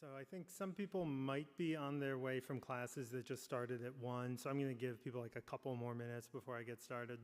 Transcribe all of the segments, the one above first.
So I think some people might be on their way from classes that just started at 1, so I'm going to give people like a couple more minutes before I get started.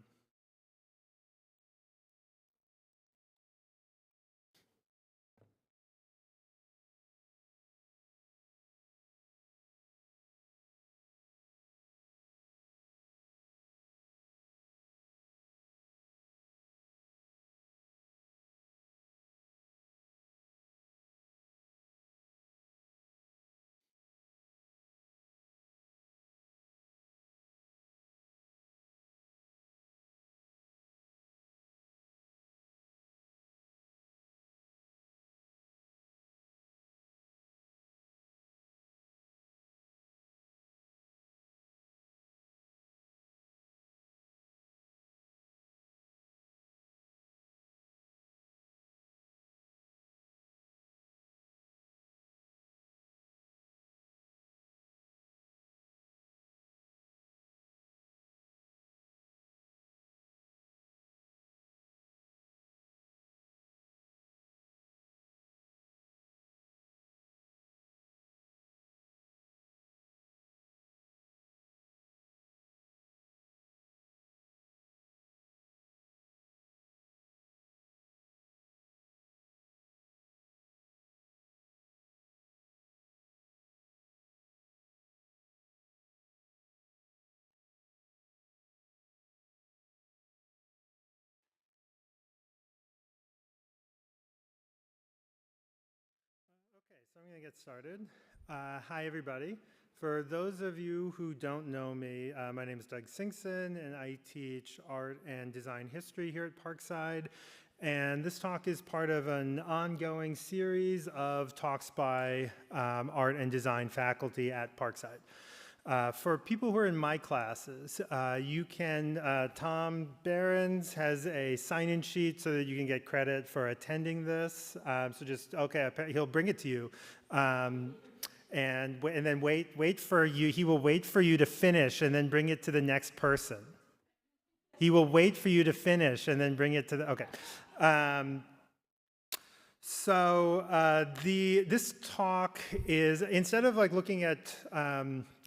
Okay, so I'm going to get started. Hi, everybody. For those of you who don't know me, my name is Doug Singsen, and I teach art and design history here at Parkside. And this talk is part of an ongoing series of talks by art and design faculty at Parkside. For people who are in my classes, Tom Behrens has a sign-in sheet so that you can get credit for attending this. So just, okay, he'll bring it to you. And then wait for you, he will wait for you to finish and then bring it to the next person. He will wait for you to finish and then bring it to the, okay. This talk is, instead of like looking at,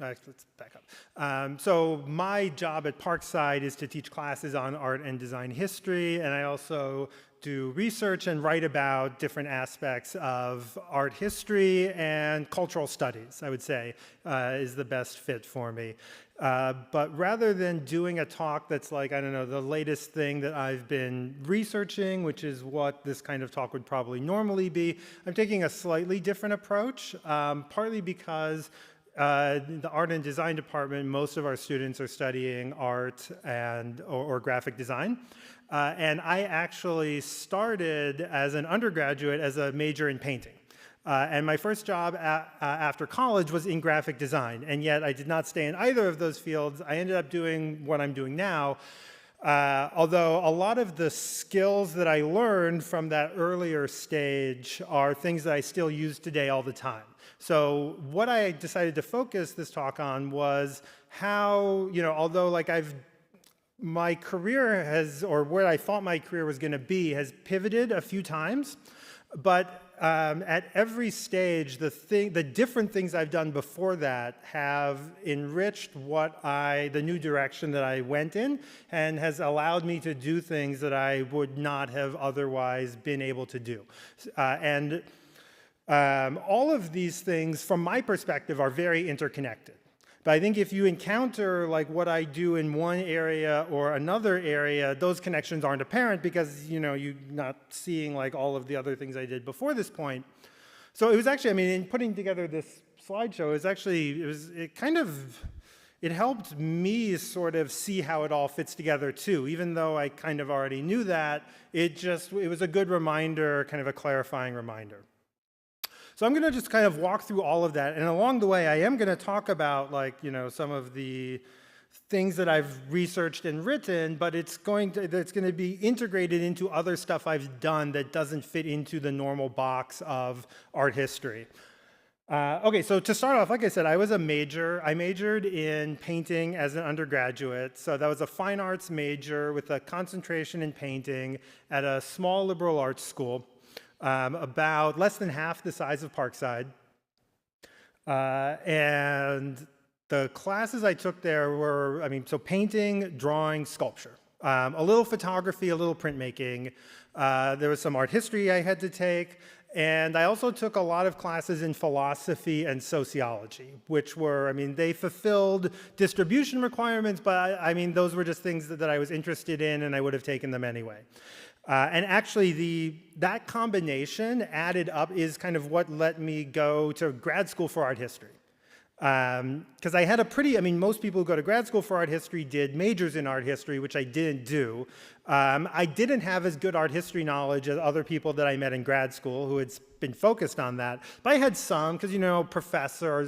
let's back up. So my job at Parkside is to teach classes on art and design history, and I also do research and write about different aspects of art history and cultural studies, I would say, is the best fit for me. But rather than doing a talk that's like, I don't know, the latest thing that I've been researching, which is what this kind of talk would probably normally be, I'm taking a slightly different approach, partly because the art and design department, most of our students are studying art or graphic design. And I actually started as an undergraduate as a major in painting. And my first job after college was in graphic design, and yet I did not stay in either of those fields. I ended up doing what I'm doing now, although a lot of the skills that I learned from that earlier stage are things that I still use today all the time. So what I decided to focus this talk on was how, although like my career has, or where I thought my career was going to be, has pivoted a few times, but at every stage, the different things I've done before that have enriched the new direction that I went in, and has allowed me to do things that I would not have otherwise been able to do. All of these things, from my perspective, are very interconnected. But I think if you encounter like what I do in one area or another area, those connections aren't apparent because you're not seeing like all of the other things I did before this point. So it was actually, in putting together this slideshow, it helped me sort of see how it all fits together too. Even though I kind of already knew that, it was a good reminder, kind of a clarifying reminder. So I'm going to just kind of walk through all of that, and along the way I am going to talk about some of the things that I've researched and written, but it's going to be integrated into other stuff I've done that doesn't fit into the normal box of art history. Okay, so to start off, like I said, I majored in painting as an undergraduate, so that was a fine arts major with a concentration in painting at a small liberal arts school. About less than half the size of Parkside. And the classes I took there were, so painting, drawing, sculpture. A little photography, a little printmaking. There was some art history I had to take. And I also took a lot of classes in philosophy and sociology, which were, they fulfilled distribution requirements, but those were just things that I was interested in and I would have taken them anyway. And actually, that combination added up is kind of what let me go to grad school for art history. Because I had a pretty, most people who go to grad school for art history did majors in art history, which I didn't do. I didn't have as good art history knowledge as other people that I met in grad school who had been focused on that. But I had some, because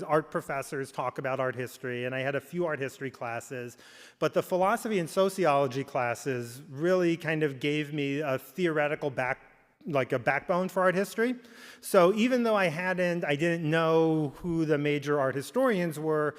art professors talk about art history, and I had a few art history classes. But the philosophy and sociology classes really kind of gave me a theoretical backbone for art history. So even though I didn't know who the major art historians were,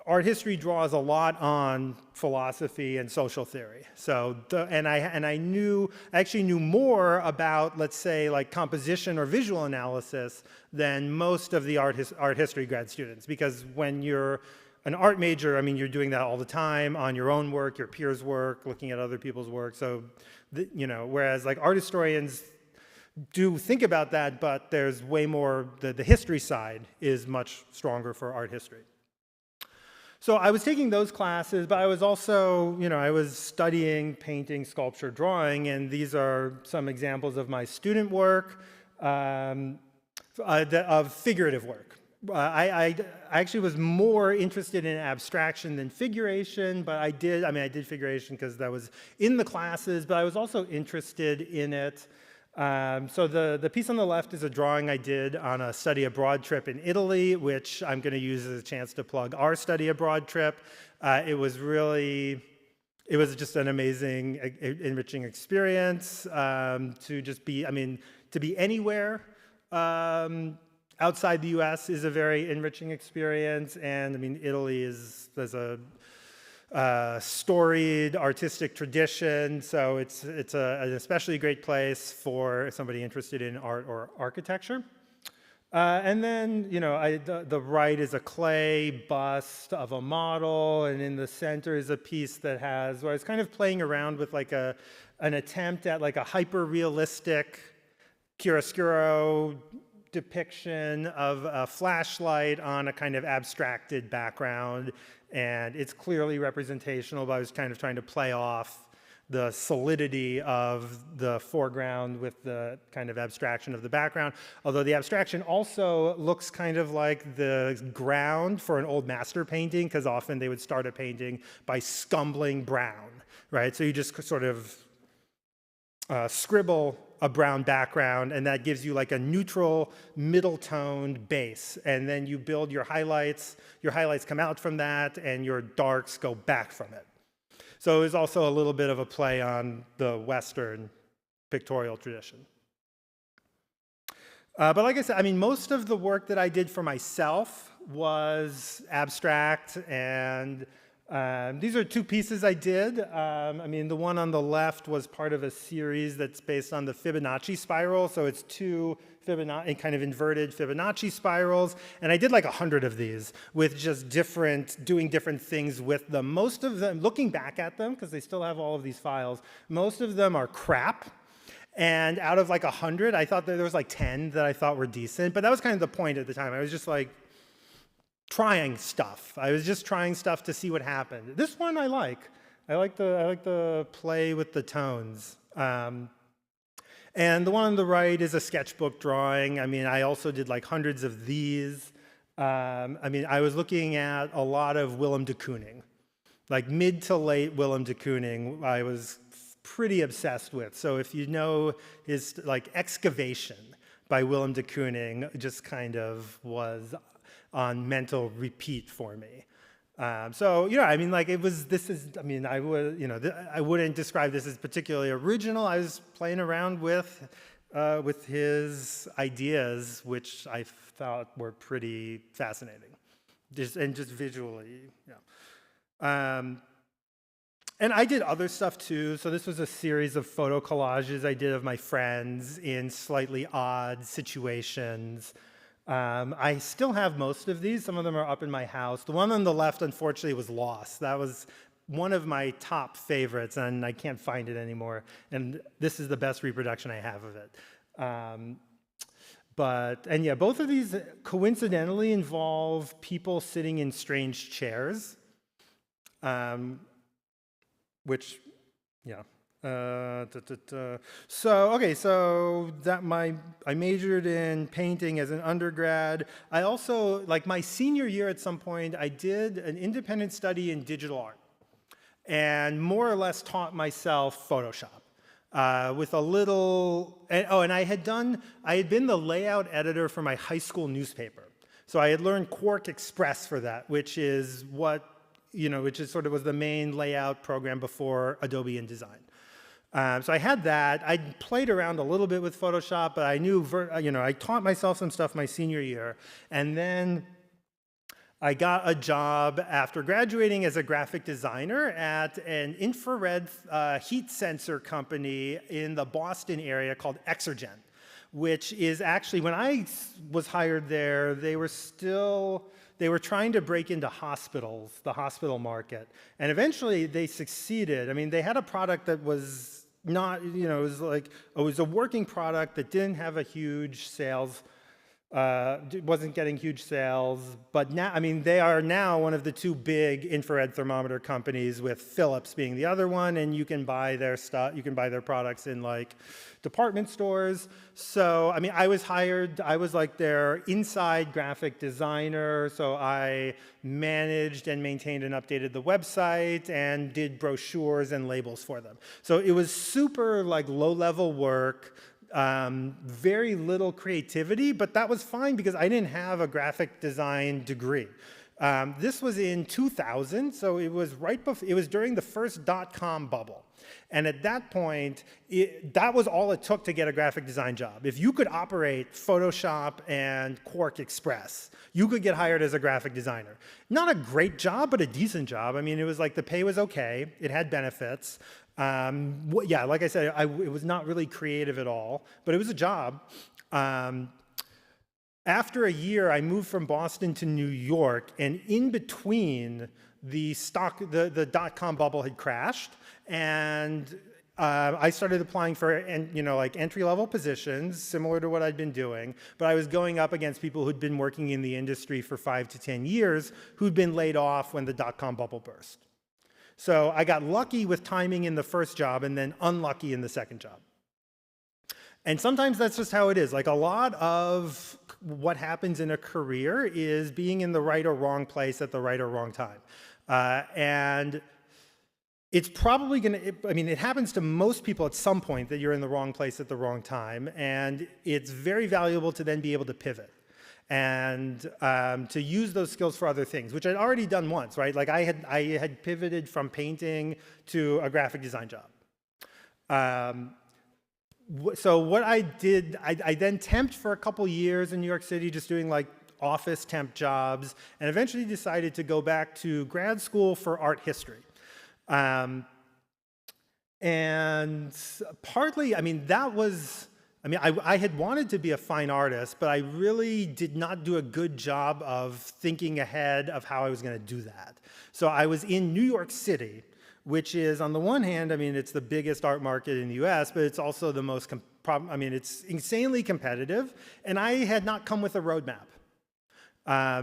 art history draws a lot on philosophy and social theory. So, I actually knew more about, let's say, like composition or visual analysis than most of the art history grad students, because when you're an art major, you're doing that all the time on your own work, your peers' work, looking at other people's work. So, whereas like art historians do think about that, but there's way more, the history side is much stronger for art history. So I was taking those classes, but I was also, I was studying painting, sculpture, drawing, and these are some examples of my student work, of figurative work. I actually was more interested in abstraction than figuration, but I did figuration because that was in the classes, but I was also interested in it. So the piece on the left is a drawing I did on a study abroad trip in Italy, which I'm going to use as a chance to plug our study abroad trip. It was just an amazing, enriching experience to just be, to be anywhere outside the US is a very enriching experience. And Italy there's a storied artistic tradition, so it's an especially great place for somebody interested in art or architecture. And then, the right is a clay bust of a model, and in the center is a piece that where I was kind of playing around with like an attempt at like a hyper-realistic chiaroscuro depiction of a flashlight on a kind of abstracted background. And it's clearly representational, but I was kind of trying to play off the solidity of the foreground with the kind of abstraction of the background. Although the abstraction also looks kind of like the ground for an old master painting, because often they would start a painting by scumbling brown, right? So you just sort of scribble a brown background, and that gives you like a neutral, middle-toned base. And then you build your highlights. Your highlights come out from that, and your darks go back from it. So it was also a little bit of a play on the Western pictorial tradition. But like I said, most of the work that I did for myself was abstract, and these are two pieces I did. The one on the left was part of a series that's based on the Fibonacci spiral. So it's two kind of inverted Fibonacci spirals. And I did like 100 of these with just doing different things with them. Most of them, looking back at them, because they still have all of these files, most of them are crap. And out of like 100, I thought that there was like 10 that I thought were decent. But that was kind of the point at the time. I was just like, trying stuff. I was just trying stuff to see what happened. This one I like. I like the play with the tones. And the one on the right is a sketchbook drawing. I also did like hundreds of these. I was looking at a lot of Willem de Kooning. Like mid to late Willem de Kooning, I was pretty obsessed with. So if you know his like Excavation by Willem de Kooning, just kind of was on mental repeat for me. I wouldn't describe this as particularly original. I was playing around with his ideas, which I thought were pretty fascinating, just visually. Yeah. And I did other stuff too. So this was a series of photo collages I did of my friends in slightly odd situations. I still have most of these. Some of them are up in my house. The one on the left, unfortunately, was lost. That was one of my top favorites, and I can't find it anymore. And this is the best reproduction I have of it. And yeah, both of these coincidentally involve people sitting in strange chairs, which, yeah. So okay, so I majored in painting as an undergrad. I also, like my senior year at some point, I did an independent study in digital art and more or less taught myself Photoshop with a little, and I had been the layout editor for my high school newspaper. So I had learned Quark Express for that, which is which is sort of was the main layout program before Adobe InDesign. So I had that. I played around a little bit with Photoshop, but I knew, I taught myself some stuff my senior year. And then I got a job after graduating as a graphic designer at an infrared heat sensor company in the Boston area called Exergen, which is actually, when I was hired there, they were trying to break into hospitals, the hospital market. And eventually they succeeded. I mean, they had a product that was not, it was a working product that didn't have a huge sales, wasn't getting huge sales. But now, I mean, they are now one of the two big infrared thermometer companies, with Philips being the other one, and you can buy their stuff, you can buy their products in like department stores. So, I mean, I was hired, I was like their inside graphic designer. So I managed and maintained and updated the website and did brochures and labels for them. So it was super like low-level work, very little creativity, but that was fine because I didn't have a graphic design degree. This was in 2000, so it was right before, it was during the first .com bubble. And at that point, that was all it took to get a graphic design job. If you could operate Photoshop and Quark Express, you could get hired as a graphic designer. Not a great job, but a decent job. I mean, it was like the pay was okay. It had benefits. Yeah, like I said, it was not really creative at all, but it was a job. After a year, I moved from Boston to New York, and in between, the .com bubble had crashed, and I started applying for like entry-level positions, similar to what I'd been doing, but I was going up against people who'd been working in the industry for 5 to 10 years, who'd been laid off when the .com bubble burst. So I got lucky with timing in the first job and then unlucky in the second job. And sometimes that's just how it is. Like a lot of what happens in a career is being in the right or wrong place at the right or wrong time. And it's probably going to, I mean, it happens to most people at some point that you're in the wrong place at the wrong time. And it's very valuable to then be able to pivot and to use those skills for other things, which I'd already done once, right? Like I had pivoted from painting to a graphic design job. So what I did, I then temped for a couple years in New York City, just doing like office temp jobs, and eventually decided to go back to grad school for art history. And partly, I mean, I had wanted to be a fine artist, but I really did not do a good job of thinking ahead of how I was going to do that. So I was in New York City, which is, on the one hand, I mean, it's the biggest art market in the US, but it's also the most, it's insanely competitive, and I had not come with a roadmap.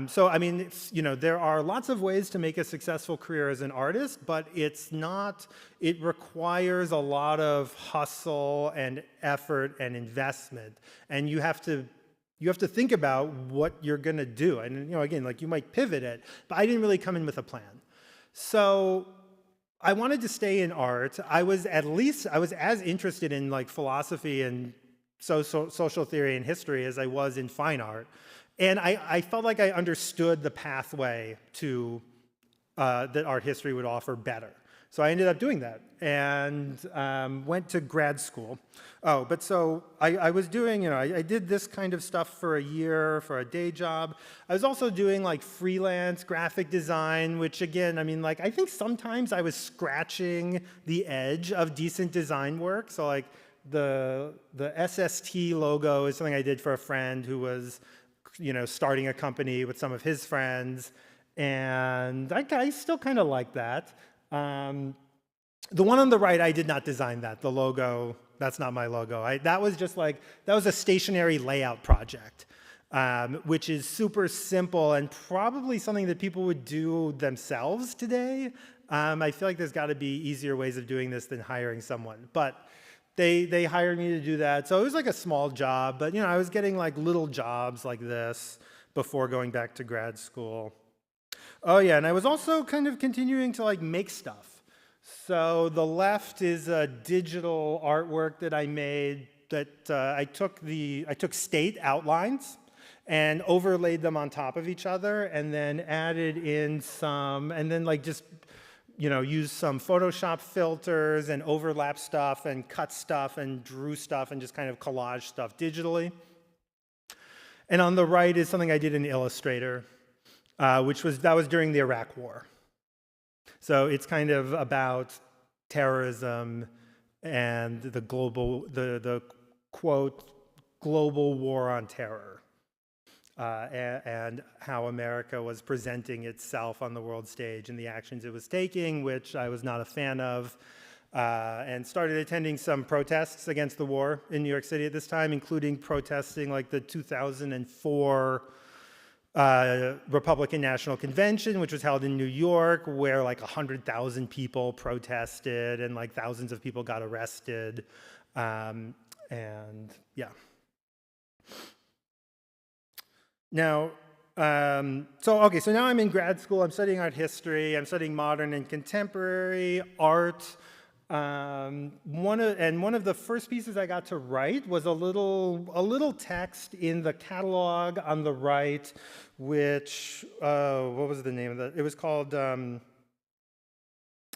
So, I mean, there are lots of ways to make a successful career as an artist, but it requires a lot of hustle and effort and investment, and you have to think about what you're going to do. And, again, like you might pivot it, but I didn't really come in with a plan. So I wanted to stay in art. I was as interested in like philosophy and social theory and history as I was in fine art. And I felt like I understood the pathway to that art history would offer better. So I ended up doing that and went to grad school. Oh, but so I was doing, I did this kind of stuff for a year for a day job. I was also doing like freelance graphic design, which again, I mean, like I think sometimes I was scratching the edge of decent design work. So like the SST logo is something I did for a friend who was starting a company with some of his friends, and I still kind of like that. The one on the right, I did not design that. The logo, that's not my logo. That was a stationary layout project, which is super simple and probably something that people would do themselves today. I feel like there's got to be easier ways of doing this than hiring someone. But they hired me to do that. So it was like a small job, but I was getting like little jobs like this before going back to grad school. Oh yeah, and I was also kind of continuing to like make stuff. So the left is a digital artwork that I made that I took state outlines and overlaid them on top of each other, and then added in some, and then like just used some Photoshop filters and overlap stuff and cut stuff and drew stuff and just kind of collage stuff digitally. And on the right is something I did in Illustrator, that was during the Iraq War. So it's kind of about terrorism and the quote, global war on terror, and how America was presenting itself on the world stage and the actions it was taking, which I was not a fan of, and started attending some protests against the war in New York City at this time, including protesting like the 2004 Republican National Convention, which was held in New York, where like 100,000 people protested and like thousands of people got arrested. And yeah. Now, so now I'm in grad school. I'm studying art history. I'm studying modern and contemporary art. One of the first pieces I got to write was a little text in the catalog on the right, which what was the name of it? It was called.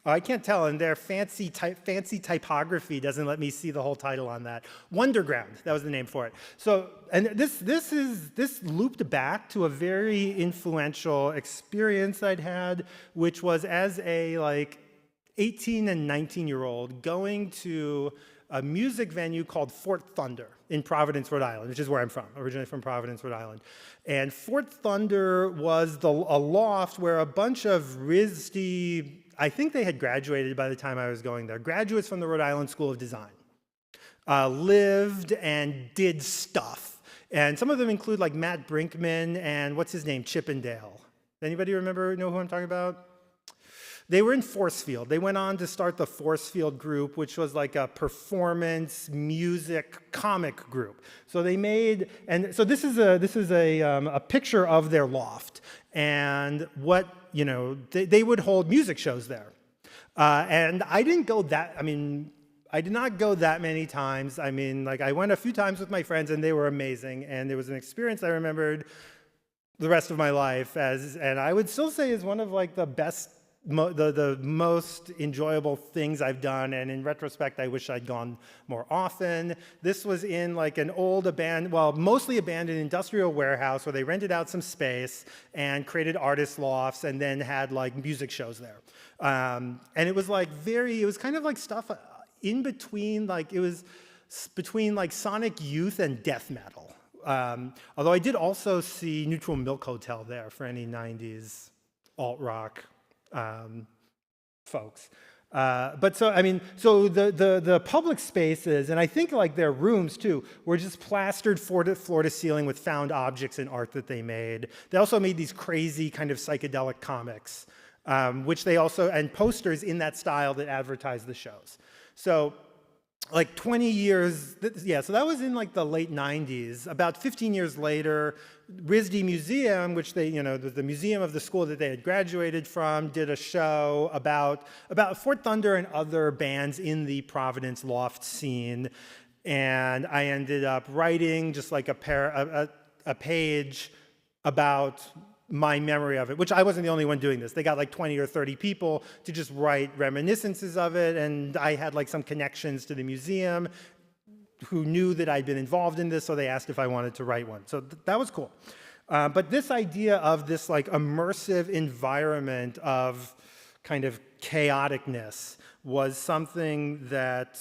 I can't tell, and their fancy typography doesn't let me see the whole title on that. Wonderground, that was the name for it. So, and this looped back to a very influential experience I'd had, which was as a 18 and 19-year-old going to a music venue called Fort Thunder in Providence, Rhode Island, which is where I'm from, originally from Providence, Rhode Island. And Fort Thunder was a loft where a bunch of RISD, I think they had graduated by the time I was going there, graduates from the Rhode Island School of Design, lived and did stuff. And some of them include like Matt Brinkman and what's his name, Chippendale. Anybody know who I'm talking about? They were in Forcefield. They went on to start the Forcefield group, which was like a performance music comic group. So they made, and so this is a picture of their loft, and what they would hold music shows there. And I didn't go that. I did not go that many times. I went a few times with my friends, and they were amazing. And it was an experience I remembered the rest of my life and I would still say is one of like the best. The most enjoyable things I've done, and in retrospect, I wish I'd gone more often. This was in like an old mostly abandoned industrial warehouse where they rented out some space and created artist lofts and then had like music shows there. And it was kind of like stuff in between, it was between like Sonic Youth and death metal. Although I did also see Neutral Milk Hotel there for any 90s alt-rock folks. But so the public spaces, and I think like their rooms too, were just plastered floor to ceiling with found objects and art that they made. They also made these crazy kind of psychedelic comics, which they also, and posters in that style that advertised the shows. So like 20 years, so that was in like the late 90s. About 15 years later, RISD Museum, which the museum of the school that they had graduated from, did a show about Fort Thunder and other bands in the Providence loft scene. And I ended up writing just like a page about my memory of it, which I wasn't the only one doing this. They got like 20 or 30 people to just write reminiscences of it, and I had like some connections to the museum who knew that I'd been involved in this, so they asked if I wanted to write one. So that was cool. But this idea of this like immersive environment of kind of chaoticness was something that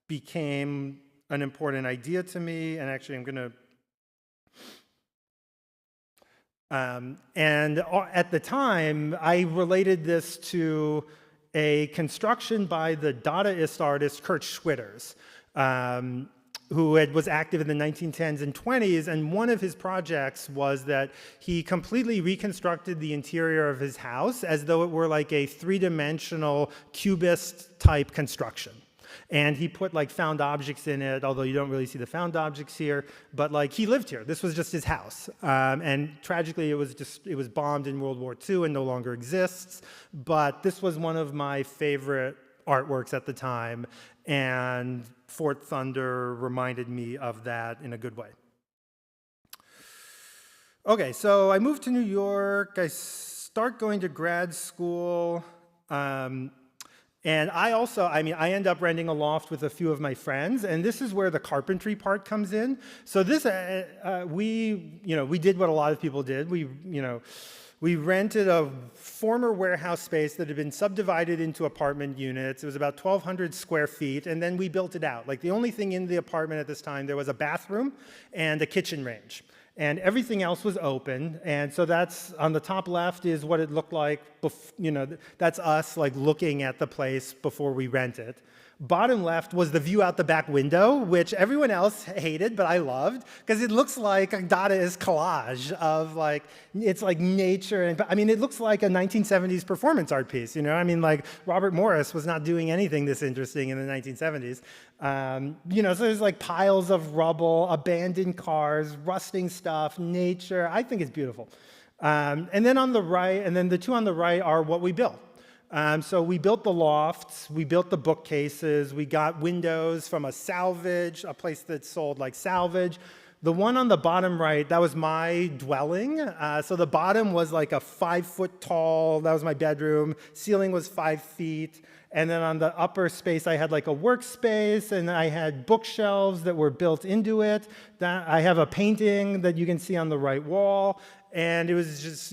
became an important idea to me, and actually I'm gonna And at the time, I related this to a construction by the Dadaist artist Kurt Schwitters, who was active in the 1910s and 20s, and one of his projects was that he completely reconstructed the interior of his house as though it were like a three-dimensional cubist-type construction. And he put like found objects in it, although you don't really see the found objects here, but like he lived here. This was just his house. And tragically, it was bombed in World War II and no longer exists. But this was one of my favorite artworks at the time, and Fort Thunder reminded me of that in a good way. Okay, so I moved to New York. I start going to grad school. And I end up renting a loft with a few of my friends, and this is where the carpentry part comes in. So this, we did what a lot of people did. We rented a former warehouse space that had been subdivided into apartment units. It was about 1,200 square feet, and then we built it out. Like the only thing in the apartment at this time, there was a bathroom and a kitchen range. And everything else was open, and so that's, on the top left is what it looked like, that's us like looking at the place before we rent it. Bottom left was the view out the back window, which everyone else hated, but I loved, because it looks like a Dadaist collage of like, it's like nature, and I mean, it looks like a 1970s performance art piece, you know? I mean, like, Robert Morris was not doing anything this interesting in the 1970s. So there's like piles of rubble, abandoned cars, rusting stuff, nature. I think it's beautiful. And then on the right, and then the two on the right are what we built. So we built the lofts, we built the bookcases, we got windows from a place that sold like salvage. The one on the bottom right, that was my dwelling. So the bottom was like a 5-foot tall, that was my bedroom. Ceiling was 5 feet. And then on the upper space, I had like a workspace, and I had bookshelves that were built into it. I have a painting that you can see on the right wall. And it was just,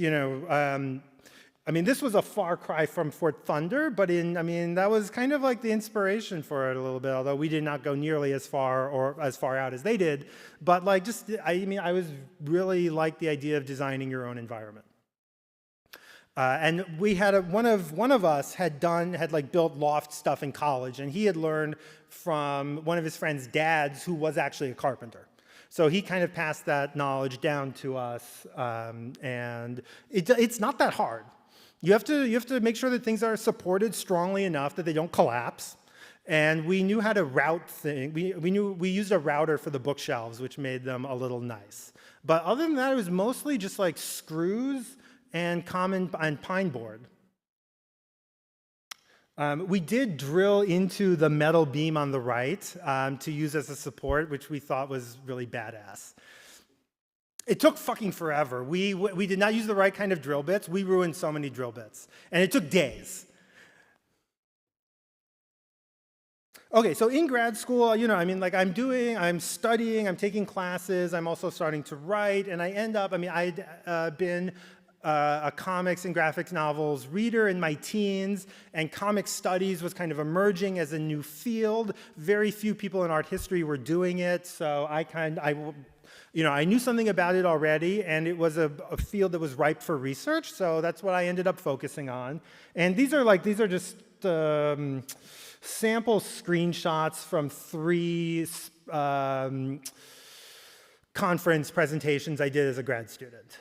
this was a far cry from Fort Thunder, but that was kind of like the inspiration for it a little bit, although we did not go nearly as far or as far out as they did. But like I was really like the idea of designing your own environment. And we had one of us had built loft stuff in college, and he had learned from one of his friend's dads who was actually a carpenter. So he kind of passed that knowledge down to us, and it's not that hard. You have to make sure that things are supported strongly enough that they don't collapse. And we knew how to route things. We used a router for the bookshelves, which made them a little nice. But other than that, it was mostly just like screws and pine board. We did drill into the metal beam on the right to use as a support, which we thought was really badass. It took fucking forever. We did not use the right kind of drill bits. We ruined so many drill bits. And it took days. Okay, so in grad school, I'm studying, I'm taking classes, I'm also starting to write, and I end up, I'd been a comics and graphics novels reader in my teens, and comic studies was kind of emerging as a new field. Very few people in art history were doing it, so I knew something about it already, and it was a field that was ripe for research, so that's what I ended up focusing on. And these are just sample screenshots from 3 conference presentations I did as a grad student.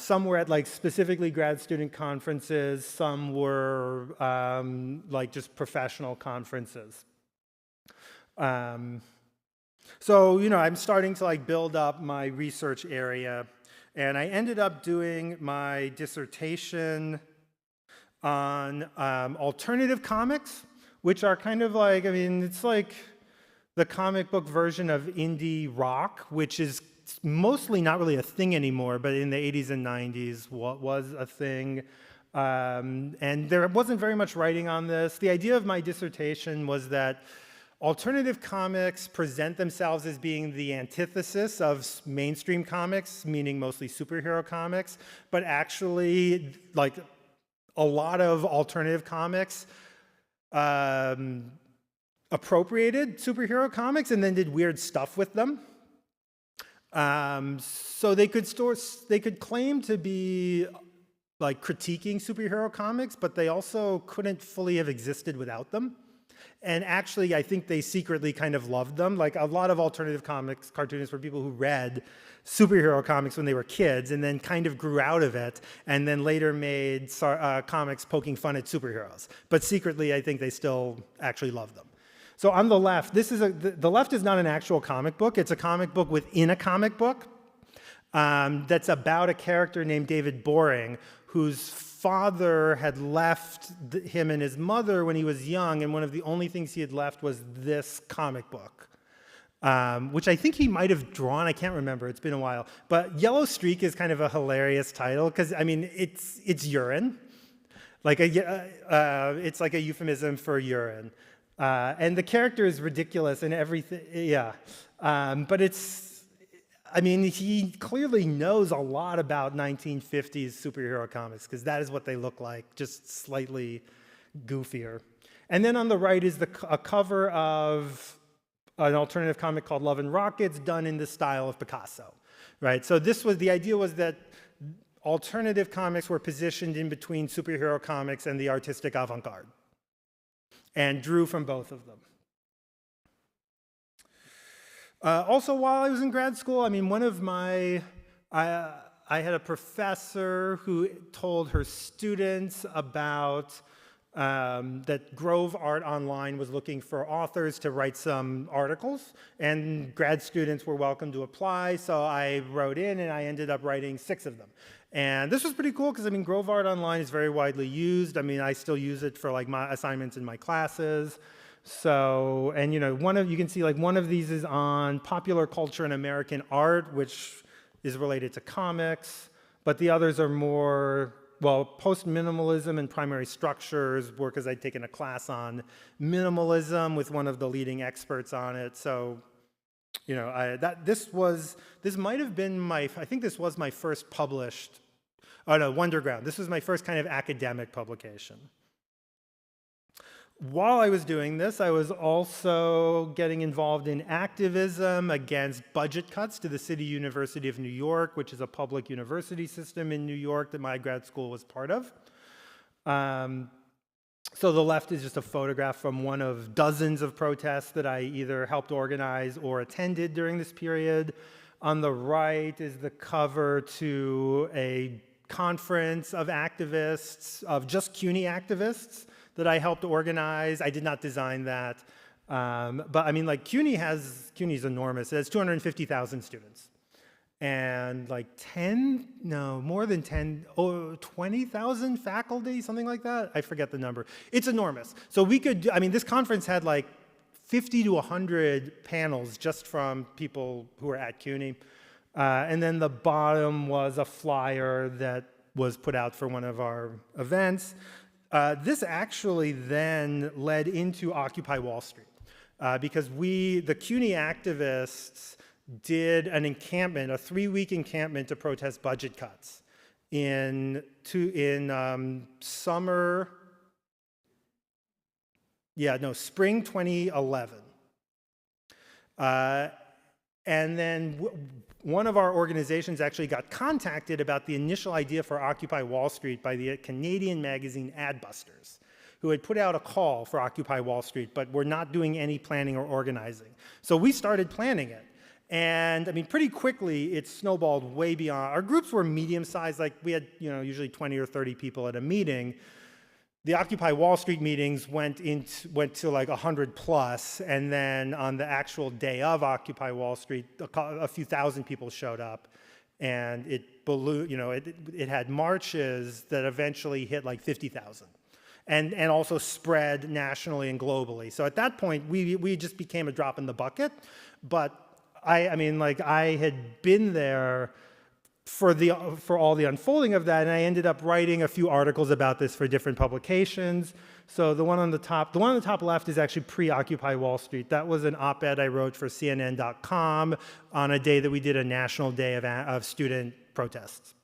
Some were at specifically grad student conferences, some were just professional conferences. So, I'm starting to build up my research area, and I ended up doing my dissertation on alternative comics, which are kind of it's like the comic book version of indie rock, which is mostly not really a thing anymore, but in the 80s and 90s was a thing. And there wasn't very much writing on this. The idea of my dissertation was that alternative comics present themselves as being the antithesis of mainstream comics, meaning mostly superhero comics, but actually, a lot of alternative comics appropriated superhero comics and then did weird stuff with them. So they could claim to be like critiquing superhero comics, but they also couldn't fully have existed without them. And actually, I think they secretly kind of loved them. Like a lot of alternative comics cartoonists were people who read superhero comics when they were kids and then kind of grew out of it and then later made comics poking fun at superheroes. But secretly, I think they still actually loved them. So on the left, the left is not an actual comic book. It's a comic book within a comic book that's about a character named David Boring, whose father had left him and his mother when he was young, and one of the only things he had left was this comic book, which I think he might have drawn. I can't remember. It's been a while. But Yellow Streak is kind of a hilarious title because, I mean, it's urine. Like it's like a euphemism for urine. And the character is ridiculous and everything, yeah. But I mean, he clearly knows a lot about 1950s superhero comics because that is what they look like, just slightly goofier. And then on the right is a cover of an alternative comic called Love and Rockets done in the style of Picasso, right? So the idea was that alternative comics were positioned in between superhero comics and the artistic avant-garde, and drew from both of them. Also, while I was in grad school, I mean, I had a professor who told her students about that Grove Art Online was looking for authors to write some articles, and grad students were welcome to apply, so I wrote in, and I ended up writing 6 of them. And this was pretty cool because, I mean, Grove Art Online is very widely used. I mean, I still use it for like my assignments in my classes. So, and you know, you can see like one of these is on popular culture and American art, which is related to comics, but the others are more, well, post-minimalism and primary structures, because I'd taken a class on minimalism with one of the leading experts on it. So, you know, this might have been I think this was my first published, oh no, Wonderground. This was my first kind of academic publication. While I was doing this, I was also getting involved in activism against budget cuts to the City University of New York, which is a public university system in New York that my grad school was part of. So the left is just a photograph from one of dozens of protests that I either helped organize or attended during this period. On the right is the cover to a conference of activists, of just CUNY activists, that I helped organize. I did not design that. But I mean, like CUNY's enormous. It has 250,000 students. And like 20,000 faculty, something like that. I forget the number. It's enormous. So this conference had like 50 to 100 panels just from people who were at CUNY. And then the bottom was a flyer that was put out for one of our events. This actually then led into Occupy Wall Street because the CUNY activists did an encampment, a 3-week encampment to protest budget cuts in spring 2011. And then one of our organizations actually got contacted about the initial idea for Occupy Wall Street by the Canadian magazine Adbusters, who had put out a call for Occupy Wall Street, but were not doing any planning or organizing. So we started planning it. And I mean, pretty quickly, it snowballed way beyond. Our groups were medium-sized, like we had, you know, usually 20 or 30 people at a meeting. The Occupy Wall Street meetings went to like 100 plus, and then on the actual day of Occupy Wall Street, a few thousand people showed up, and it ballooned. You know, it had marches that eventually hit like 50,000, and also spread nationally and globally. So at that point, we just became a drop in the bucket. But I mean, like I had been there for all the unfolding of that, and I ended up writing a few articles about this for different publications. So the one on the top left is actually pre-Occupy Wall Street. That was an op-ed I wrote for CNN.com on a day that we did a national day of student protests.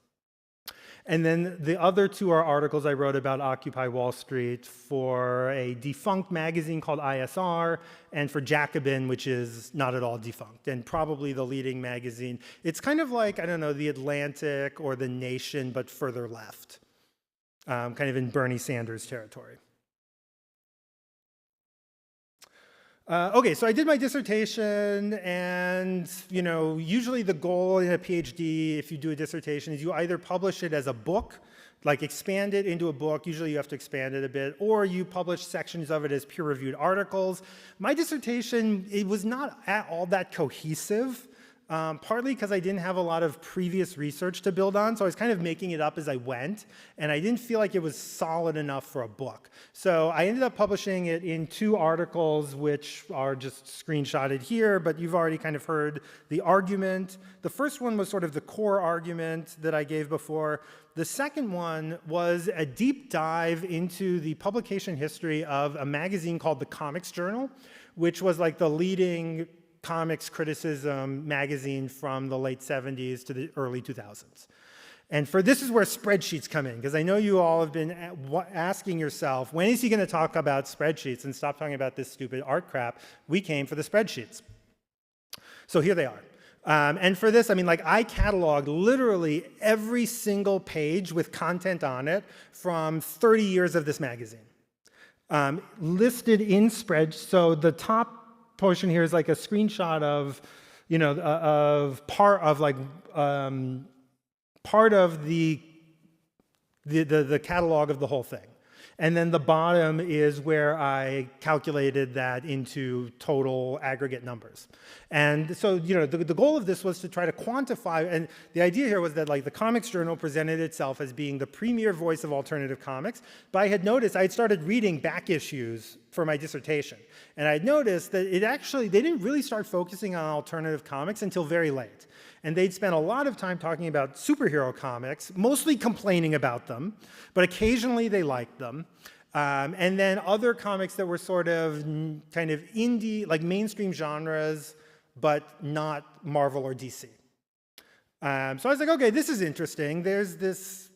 And then the other two are articles I wrote about Occupy Wall Street for a defunct magazine called ISR and for Jacobin, which is not at all defunct and probably the leading magazine. It's kind of like, I don't know, The Atlantic or The Nation, but further left, kind of in Bernie Sanders territory. Okay, so I did my dissertation, and usually the goal in a PhD, if you do a dissertation, is you either publish it as a book, like expand it into a book, usually you have to expand it a bit, or you publish sections of it as peer-reviewed articles. My dissertation, it was not at all that cohesive, partly because I didn't have a lot of previous research to build on, so I was kind of making it up as I went, and I didn't feel like it was solid enough for a book. So I ended up publishing it in 2 articles, which are just screenshotted here, but you've already kind of heard the argument. The first one was sort of the core argument that I gave before. The second one was a deep dive into the publication history of a magazine called The Comics Journal, which was like the leading comics criticism magazine from the late 70s to the early 2000s. And this is where spreadsheets come in, because I know you all have been asking yourself, when is he going to talk about spreadsheets and stop talking about this stupid art crap? We came for the spreadsheets. So here they are. And for this, I mean, like, I cataloged literally every single page with content on it from 30 years of this magazine. Listed in spreadsheets, so the top portion here is like a screenshot of, of part of the catalog of the whole thing. And then the bottom is where I calculated that into total aggregate numbers. And so, the goal of this was to try to quantify, and the idea here was that, like, the Comics Journal presented itself as being the premier voice of alternative comics, but I had noticed, I had started reading back issues for my dissertation, and I had noticed that they didn't really start focusing on alternative comics until very late. And they'd spent a lot of time talking about superhero comics, mostly complaining about them, but occasionally they liked them. And then other comics that were sort of kind of indie, like mainstream genres, but not Marvel or DC. So I was like, okay, this is interesting. There's this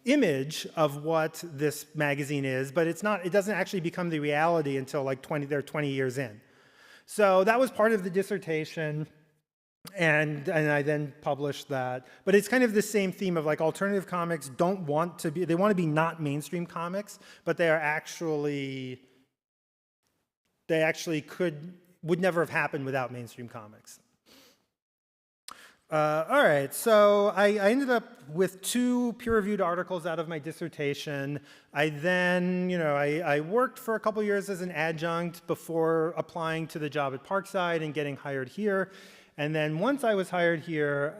image of what this magazine is, but it doesn't actually become the reality until like 20 years in. So that was part of the dissertation, and I then published that. But it's kind of the same theme of, like, alternative comics they want to be not mainstream comics, but would never have happened without mainstream comics. All right, so I ended up with 2 peer-reviewed articles out of my dissertation. I then, I worked for a couple years as an adjunct before applying to the job at Parkside and getting hired here. And then once I was hired here,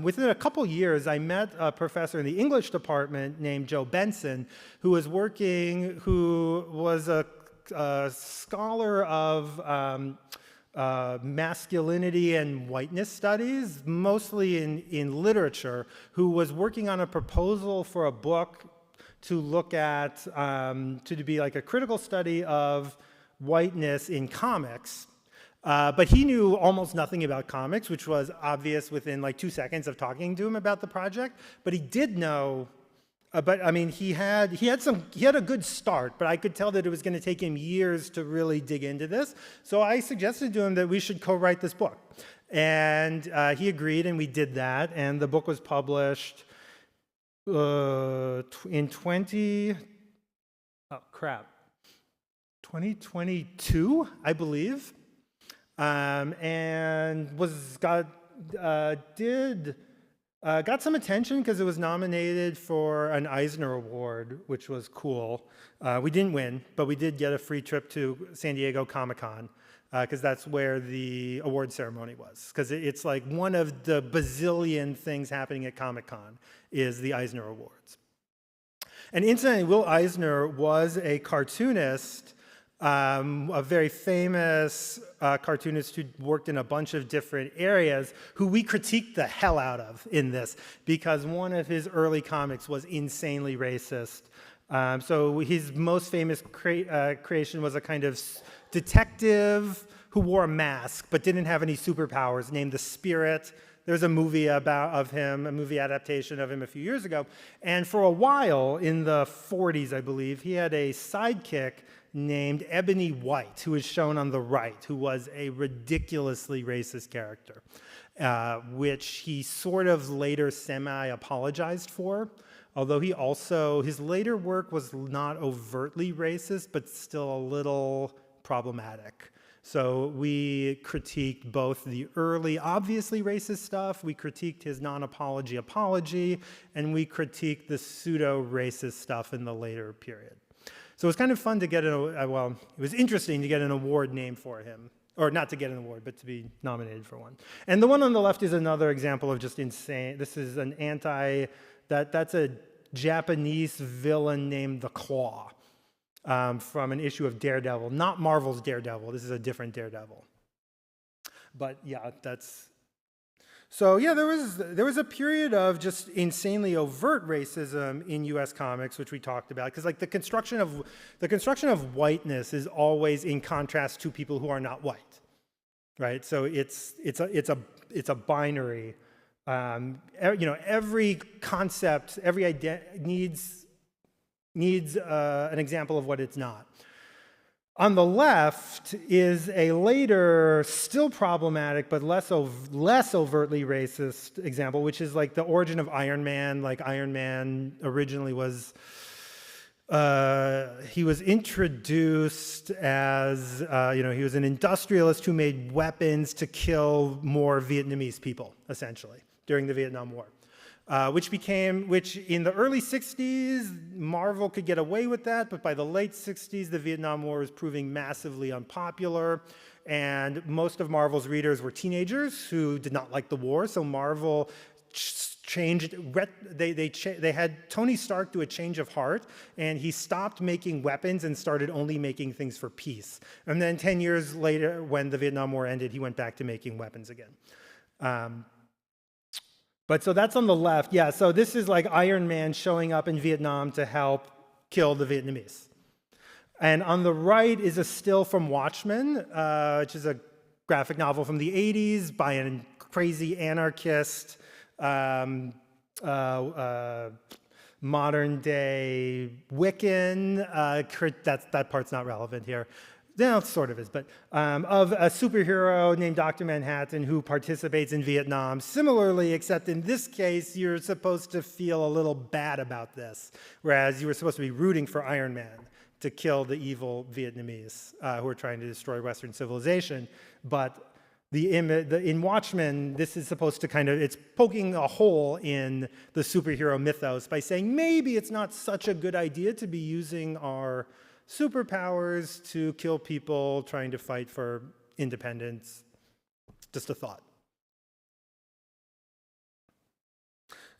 within a couple years, I met a professor in the English department named Joe Benson, who was a scholar of masculinity and whiteness studies, mostly in literature, who was working on a proposal for a book to look at, to be like a critical study of whiteness in comics. But he knew almost nothing about comics, which was obvious within like 2 seconds of talking to him about the project. But he did know. But I mean, he had a good start, but I could tell that it was going to take him years to really dig into this. So I suggested to him that we should co-write this book, and he agreed, and we did that. And the book was published in 2022, I believe, and got some attention because it was nominated for an Eisner Award, which was cool. We didn't win, but we did get a free trip to San Diego Comic-Con because that's where the award ceremony was. Because it's like one of the bazillion things happening at Comic-Con is the Eisner Awards. And incidentally, Will Eisner was a cartoonist, a very famous cartoonist who worked in a bunch of different areas, who we critiqued the hell out of in this, because one of his early comics was insanely racist. So his most famous creation was a kind of detective who wore a mask but didn't have any superpowers, named the Spirit. There's a movie of him, a movie adaptation of him a few years ago. And for a while, in the 40s, I believe, he had a sidekick named Ebony White, who is shown on the right, who was a ridiculously racist character, which he sort of later semi-apologized for. Although his later work was not overtly racist, but still a little problematic. So we critiqued both the early, obviously racist stuff, we critiqued his non-apology apology, and we critiqued the pseudo-racist stuff in the later period. So it was kind of fun to get it was interesting to get an award named for him. Or not to get an award, but to be nominated for one. And the one on the left is another example of just insane. This is an that's a Japanese villain named the Claw from an issue of Daredevil, not Marvel's Daredevil. This is a different Daredevil. But yeah, so yeah, there was a period of just insanely overt racism in U.S. comics, which we talked about, because like the construction of whiteness is always in contrast to people who are not white, right? So it's a binary. Every concept, every idea needs an example of what it's not. On the left is a later, still problematic, but less overtly racist example, which is like the origin of Iron Man. Like Iron Man originally was, he was introduced as, he was an industrialist who made weapons to kill more Vietnamese people, essentially, during the Vietnam War. Which in the early 60s, Marvel could get away with that, but by the late 60s, the Vietnam War was proving massively unpopular, and most of Marvel's readers were teenagers who did not like the war, so Marvel changed, they had Tony Stark do a change of heart, and he stopped making weapons and started only making things for peace. And then 10 years later, when the Vietnam War ended, he went back to making weapons again. But so that's on the left. Yeah, so this is like Iron Man showing up in Vietnam to help kill the Vietnamese. And on the right is a still from Watchmen, which is a graphic novel from the 80s by a crazy anarchist, modern day Wiccan. That part's not relevant here. No, it sort of is, but of a superhero named Dr. Manhattan who participates in Vietnam. Similarly, except in this case, you're supposed to feel a little bad about this, whereas you were supposed to be rooting for Iron Man to kill the evil Vietnamese who are trying to destroy Western civilization. But in Watchmen, this is supposed to it's poking a hole in the superhero mythos by saying maybe it's not such a good idea to be using our superpowers to kill people trying to fight for independence. Just a thought.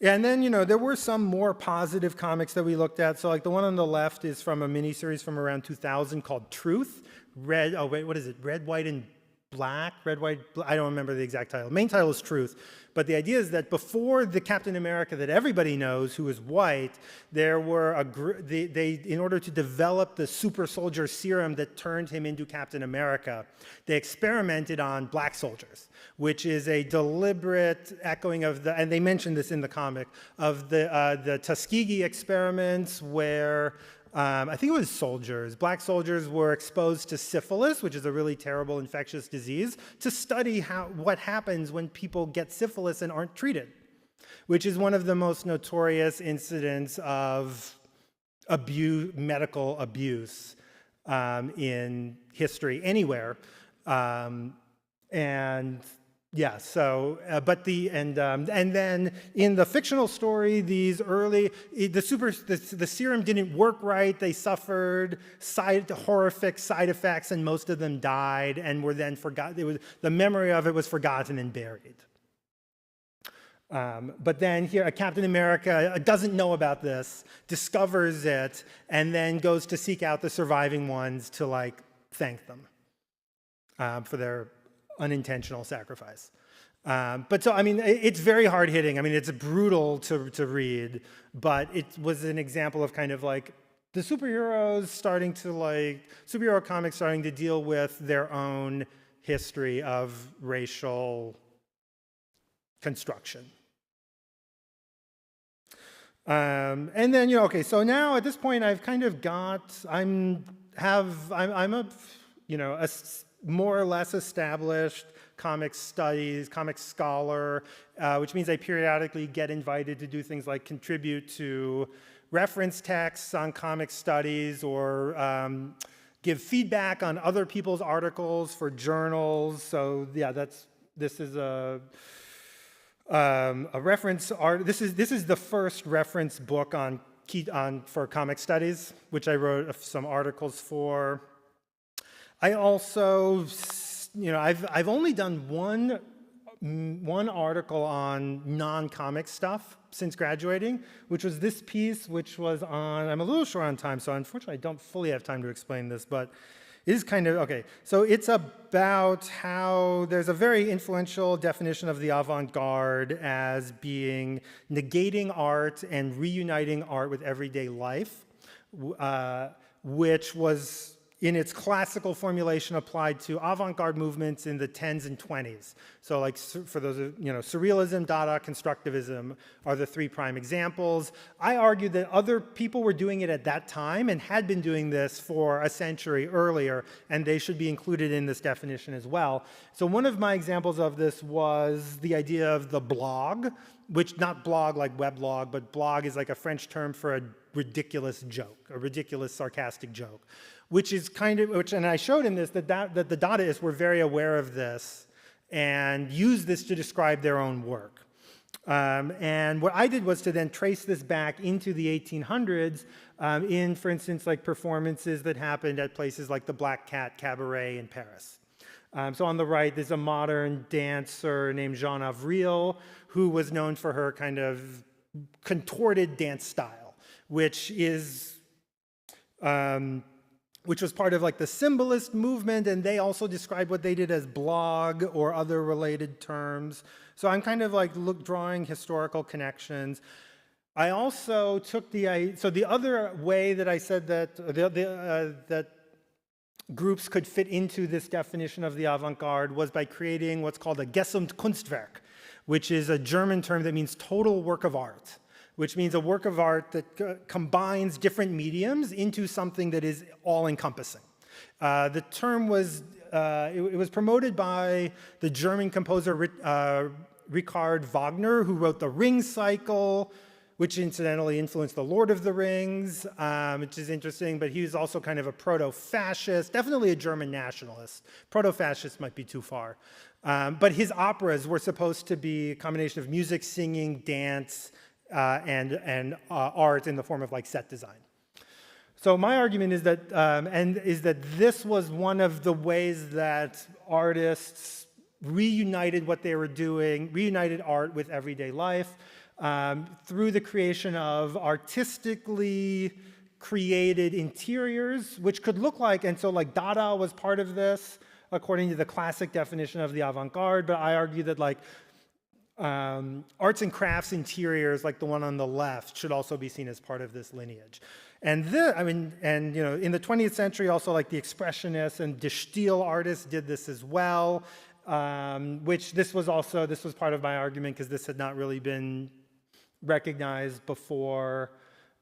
Yeah, and then, there were some more positive comics that we looked at. So like the one on the left is from a miniseries from around 2000 called Truth. Red, White, and Black? Red, White, I don't remember the exact title. The main title is Truth. But the idea is that before the Captain America that everybody knows, who is white, there were in order to develop the super soldier serum that turned him into Captain America, they experimented on black soldiers, which is a deliberate echoing of and they mentioned this in the comic, of the Tuskegee experiments where I think it was soldiers. Black soldiers were exposed to syphilis, which is a really terrible infectious disease, to study what happens when people get syphilis and aren't treated, which is one of the most notorious incidents of medical abuse in history anywhere. Yeah, so, and then in the fictional story, the serum didn't work right. They suffered horrific side effects, and most of them died and were then forgotten. The memory of it was forgotten and buried. But then here, Captain America doesn't know about this, discovers it, and then goes to seek out the surviving ones to thank them for their unintentional sacrifice. But so, it's very hard-hitting. It's brutal to read, but it was an example of the superheroes superhero comics starting to deal with their own history of racial construction. And then, okay, so now at this point I've kind of got, I'm a, a more or less established comics studies, comics scholar, which means I periodically get invited to do things like contribute to reference texts on comic studies or give feedback on other people's articles for journals. So yeah, this is a reference art. This is the first reference book for comic studies, which I wrote some articles for. I also, I've only done one article on non-comic stuff since graduating, which was this piece, which was on, I'm a little short on time, so unfortunately I don't fully have time to explain this, but it is kind of, okay. So it's about how there's a very influential definition of the avant-garde as being negating art and reuniting art with everyday life, which was in its classical formulation applied to avant-garde movements in the 10s and 20s. So like for those, surrealism, Dada, constructivism are the three prime examples. I argued that other people were doing it at that time and had been doing this for a century earlier, and they should be included in this definition as well. So one of my examples of this was the idea of the blog, which not blog like weblog, but blog is like a French term for a ridiculous joke, a ridiculous sarcastic joke. Which is and I showed him this, that the Dadaists were very aware of this and used this to describe their own work. And what I did was to then trace this back into the 1800s in, for instance, like performances that happened at places like the Black Cat Cabaret in Paris. So on the right, there's a modern dancer named Jeanne Avril, who was known for her kind of contorted dance style, which was part of like the symbolist movement, and they also described what they did as blog or other related terms. So I'm kind of like drawing historical connections. I also took the other way that I said that that groups could fit into this definition of the avant-garde was by creating what's called a Gesamtkunstwerk, which is a German term that means total work of art, which means a work of art that combines different mediums into something that is all-encompassing. The term was, it was promoted by the German composer Richard Wagner, who wrote the Ring Cycle, which incidentally influenced The Lord of the Rings, which is interesting, but he was also kind of a proto-fascist, definitely a German nationalist. Proto-fascist might be too far. But his operas were supposed to be a combination of music, singing, dance, and art in the form of like set design. So my argument is that, is that this was one of the ways that artists reunited what they were doing, reunited art with everyday life through the creation of artistically created interiors, which could look like, and so like Dada was part of this, according to the classic definition of the avant-garde, but I argue that like arts and crafts interiors, like the one on the left, should also be seen as part of this lineage. And in the 20th century, also like the Expressionists and De Stijl artists did this as well, which this was part of my argument because this had not really been recognized before.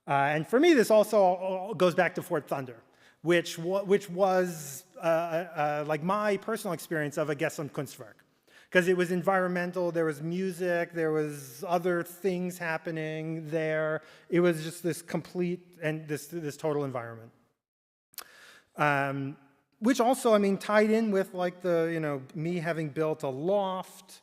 And for me, this also goes back to Fort Thunder, which was like my personal experience of a Gesamtkunstwerk. Because it was environmental, there was music, there was other things happening there. It was just this complete and this total environment. Which also, tied in with like the, me having built a loft.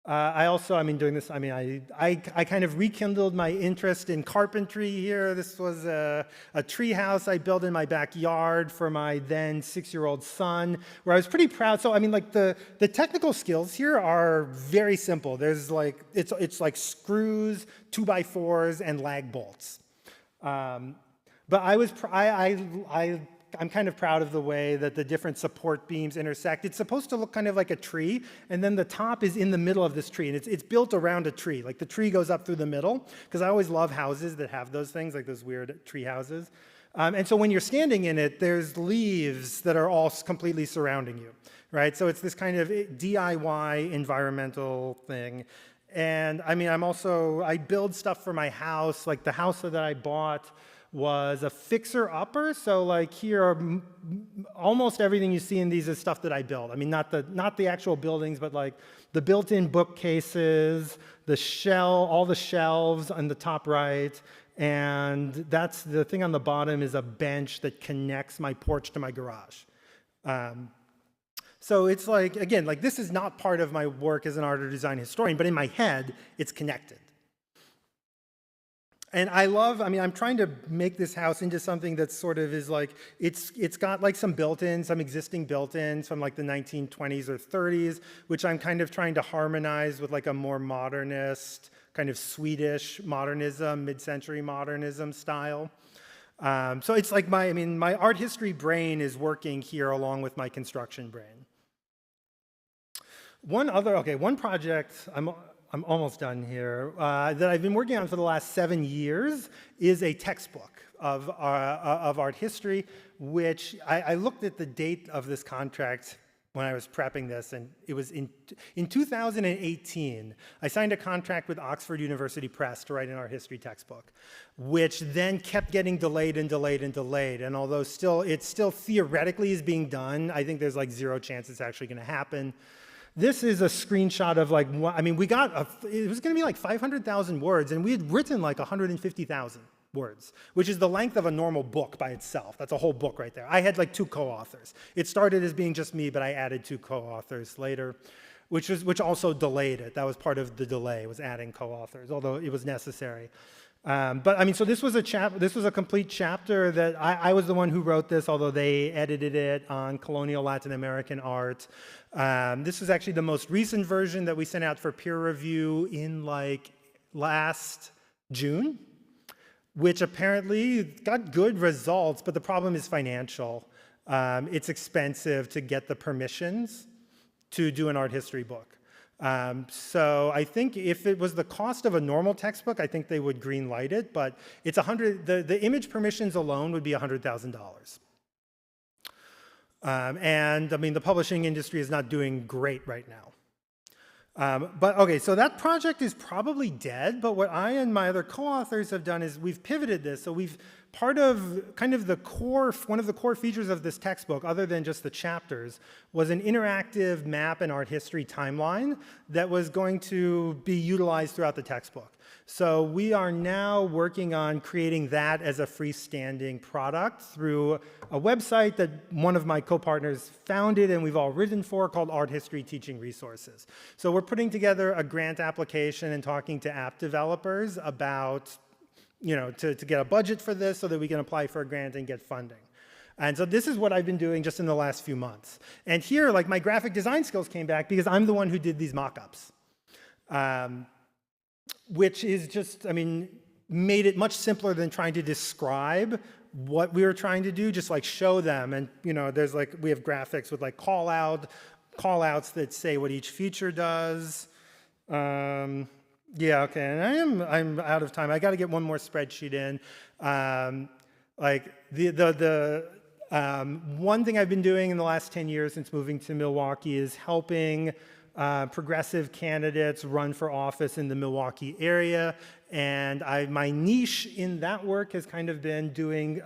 I also, doing this, I kind of rekindled my interest in carpentry here. This was a tree house I built in my backyard for my then 6-year-old son, where I was pretty proud. So, like the technical skills here are very simple. There's like, it's like screws, 2x4s, and lag bolts. But I'm kind of proud of the way that the different support beams intersect. It's supposed to look kind of like a tree, and then the top is in the middle of this tree, and it's built around a tree. Like the tree goes up through the middle, because I always love houses that have those things, like those weird tree houses. And so when you're standing in it, there's leaves that are all completely surrounding you, right? So it's this kind of DIY environmental thing. And I mean, I build stuff for my house. Like the house that I bought was a fixer-upper. So like here are almost everything you see in these is stuff that I built. I mean, not the actual buildings, but like the built-in bookcases, all the shelves on the top right, and that's the thing on the bottom is a bench that connects my porch to my garage. So it's like, again, like this is not part of my work as an art or design historian, but in my head, it's connected. And I'm trying to make this house into something that sort of is like, it's got like some existing built-ins from like the 1920s or 30s, which I'm kind of trying to harmonize with like a more modernist, kind of Swedish modernism, mid-century modernism style. So it's like my art history brain is working here along with my construction brain. One project, I'm almost done here, that I've been working on for the last 7 years is a textbook of art history, which I looked at the date of this contract when I was prepping this, and it was in 2018, I signed a contract with Oxford University Press to write an art history textbook, which then kept getting delayed and delayed and delayed. And although it still theoretically is being done, I think there's like 0 chance it's actually going to happen. This is a screenshot of like, it was going to be like 500,000 words, and we had written like 150,000 words, which is the length of a normal book by itself. That's a whole book right there. I had like 2 co-authors. It started as being just me, but I added 2 co-authors later, which also delayed it. That was part of the delay, was adding co-authors, although it was necessary. But I mean, so this was a complete chapter that I was the one who wrote this, although they edited it on colonial Latin American art. This was actually the most recent version that we sent out for peer review in like last June, which apparently got good results, but the problem is financial. It's expensive to get the permissions to do an art history book. So I think if it was the cost of a normal textbook, I think they would green light it, but it's the image permissions alone would be $100,000. And I mean, the publishing industry is not doing great right now. But okay, so that project is probably dead, but what I and my other co-authors have done is we've pivoted this. So part of kind of one of the core features of this textbook, other than just the chapters, was an interactive map and art history timeline that was going to be utilized throughout the textbook. So we are now working on creating that as a freestanding product through a website that one of my co-partners founded and we've all written for, called Art History Teaching Resources. So we're putting together a grant application and talking to app developers about, to get a budget for this so that we can apply for a grant and get funding. And so this is what I've been doing just in the last few months. And here, like, my graphic design skills came back because I'm the one who did these mock-ups. Which is just, made it much simpler than trying to describe what we were trying to do, just like show them. And there's like, we have graphics with like call-outs that say what each feature does. Yeah, okay, and I'm out of time. I got to get one more spreadsheet in. Like one thing I've been doing in the last 10 years since moving to Milwaukee is helping progressive candidates run for office in the Milwaukee area. And my niche in that work has kind of been doing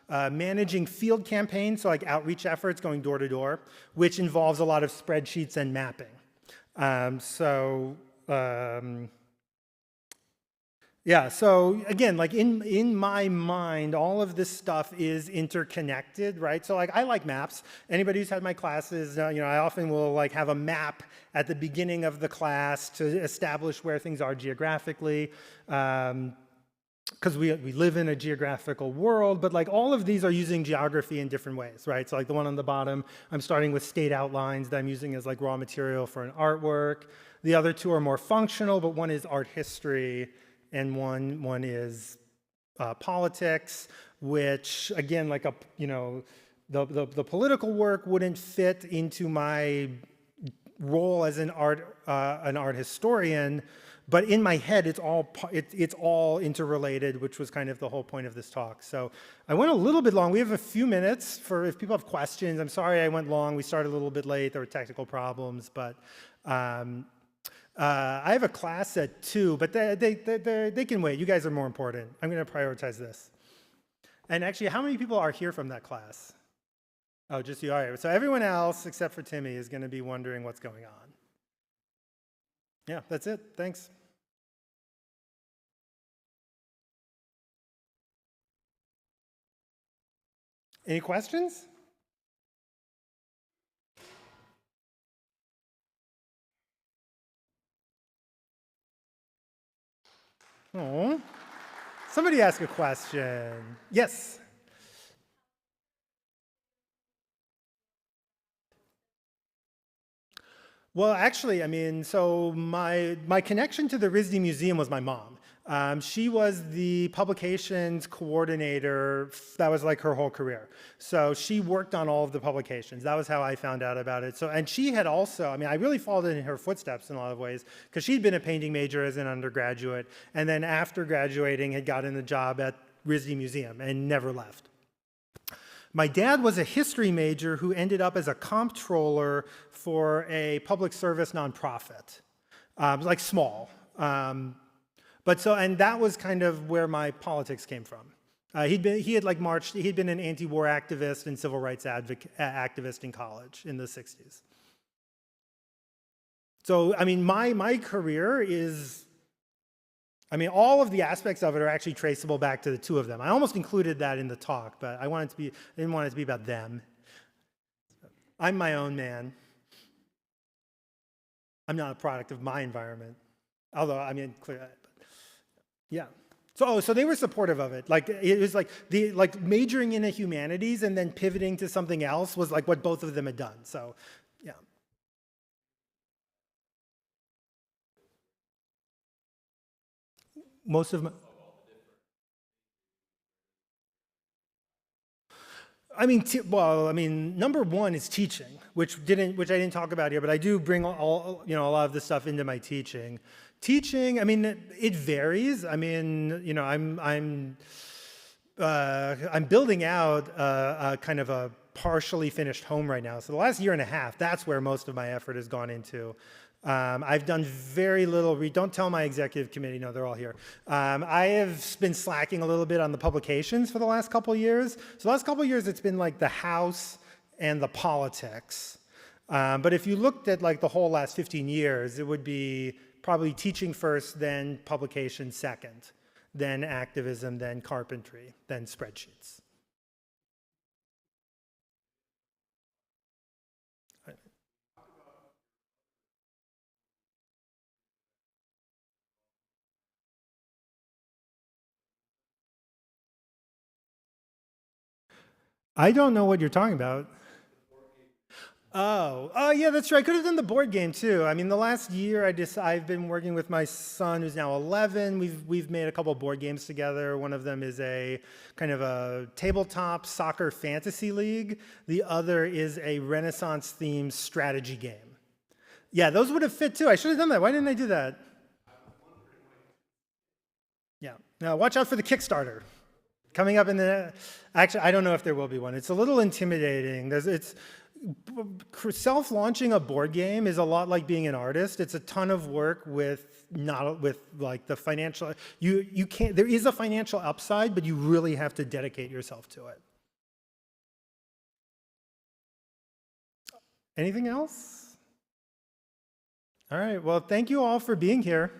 managing field campaigns, so like outreach efforts going door to door, which involves a lot of spreadsheets and mapping. Yeah, so again, like in my mind, all of this stuff is interconnected, right? So like I like maps. Anybody who's had my classes, I often will like have a map at the beginning of the class to establish where things are geographically, because we live in a geographical world, but like all of these are using geography in different ways, right? So like the one on the bottom, I'm starting with state outlines that I'm using as like raw material for an artwork. The other 2 are more functional, but one is art history, and one is politics, which again, like the political work wouldn't fit into my role as an art historian, but in my head it's all interrelated, which was kind of the whole point of this talk. So I went a little bit long. We have a few minutes for if people have questions. I'm sorry I went long. We started a little bit late. There were technical problems, but I have a class at 2, but they can wait. You guys are more important. I'm going to prioritize this. And actually, how many people are here from that class? Oh, just you. All right. So everyone else, except for Timmy, is going to be wondering what's going on. Yeah, that's it. Thanks. Any questions? Oh, somebody ask a question. Yes. Well, actually, I mean, so my connection to the RISD Museum was my mom. She was the publications coordinator. That was like her whole career. So she worked on all of the publications. That was how I found out about it. So, and she had also, I mean, I really followed in her footsteps in a lot of ways because she'd been a painting major as an undergraduate, and then after graduating had gotten a job at RISD Museum and never left. My dad was a history major who ended up as a comptroller for a public service nonprofit, like small. But so, and that was kind of where my politics came from. He had like marched, he'd been an anti-war activist and civil rights activist in college in the 60s. So, I mean, my career is, I mean, all of the aspects of it are actually traceable back to the two of them. I almost included that in the talk, but I didn't want it to be about them. I'm my own man. I'm not a product of my environment. Although, I mean, clear, yeah. So they were supportive of it. Like, it was like, majoring in the humanities and then pivoting to something else was like what both of them had done. So, yeah. Most of my, I mean, number one is teaching, which I didn't talk about here, but I do bring all a lot of this stuff into my teaching. Teaching, I mean, it varies. I mean, I'm building out a kind of a partially finished home right now. So the last year and a half, that's where most of my effort has gone into. I've done very little, don't tell my executive committee, no, they're all here. I have been slacking a little bit on the publications for the last couple of years. So the last couple of years, it's been like the House and the politics. But if you looked at like the whole last 15 years, it would be probably teaching first, then publication second, then activism, then carpentry, then spreadsheets. I don't know what you're talking about. Oh, yeah, that's true. I could have done the board game too. I mean, the last year I've been working with my son who's now 11. We've made a couple board games together. One of them is a kind of a tabletop soccer fantasy league. The other is a Renaissance themed strategy game. Yeah, those would have fit too. I should have done that. Why didn't I do that? Yeah. Now watch out for the Kickstarter. Coming up in the, actually, I don't know if there will be one. It's a little intimidating. Self-launching a board game is a lot like being an artist. It's a ton of work with not with like the financial, you can't, there is a financial upside, but you really have to dedicate yourself to it. Anything else? All right, well, thank you all for being here.